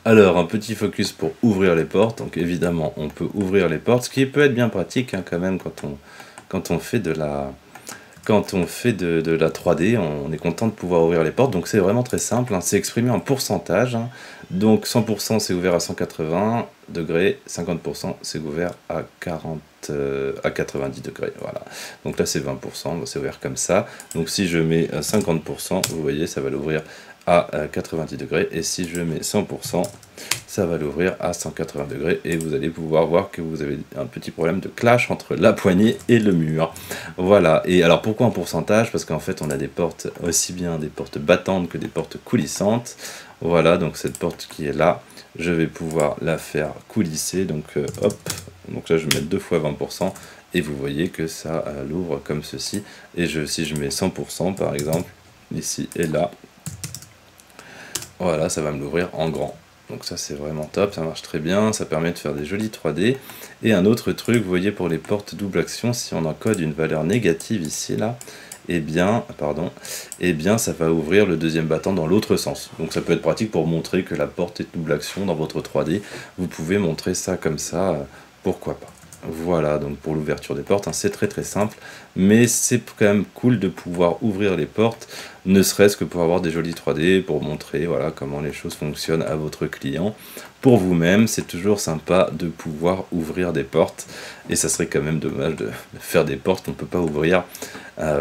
Alors, un petit focus pour ouvrir les portes. Donc évidemment, on peut ouvrir les portes, ce qui peut être bien pratique hein, quand même quand on fait de la 3D, on est content de pouvoir ouvrir les portes. Donc c'est vraiment très simple, hein, c'est exprimé en pourcentage. Hein. Donc 100% c'est ouvert à 180 degrés, 50% c'est ouvert à 90 degrés. Voilà. Donc là c'est 20%, c'est ouvert comme ça. Donc si je mets 50%, vous voyez, ça va l'ouvrir à 90 degrés. Et si je mets 100%, ça va l'ouvrir à 180 degrés. Et vous allez pouvoir voir que vous avez un petit problème de clash entre la poignée et le mur. Voilà. Et alors pourquoi en pourcentage? Parce qu'en fait on a des portes, aussi bien des portes battantes que des portes coulissantes. Voilà, donc cette porte qui est là, je vais pouvoir la faire coulisser. Donc hop, donc là je vais mettre 2 fois 20%. Et vous voyez que ça l'ouvre comme ceci. Et si je mets 100% par exemple, ici et là, voilà, ça va me l'ouvrir en grand. Donc ça c'est vraiment top, ça marche très bien, ça permet de faire des jolis 3D. Et un autre truc, vous voyez pour les portes double action, si on encode une valeur négative ici, là, eh bien ça va ouvrir le deuxième battant dans l'autre sens. Donc ça peut être pratique pour montrer que la porte est double action dans votre 3D. Vous pouvez montrer ça comme ça, pourquoi pas. Voilà, donc pour l'ouverture des portes, hein, c'est très très simple, mais c'est quand même cool de pouvoir ouvrir les portes, ne serait-ce que pour avoir des jolis 3D, pour montrer voilà, comment les choses fonctionnent à votre client. Pour vous-même, c'est toujours sympa de pouvoir ouvrir des portes, et ça serait quand même dommage de faire des portes qu'on ne peut pas ouvrir,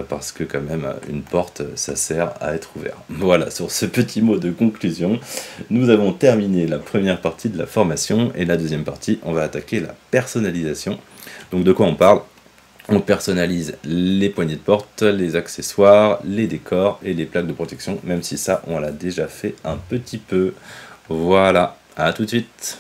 parce que quand même, une porte, ça sert à être ouvert. Voilà, sur ce petit mot de conclusion, nous avons terminé la première partie de la formation, et la deuxième partie, on va attaquer la personnalisation. Donc de quoi on parle? On personnalise les poignées de porte, les accessoires, les décors et les plaques de protection, même si ça, on l'a déjà fait un petit peu. Voilà, à tout de suite.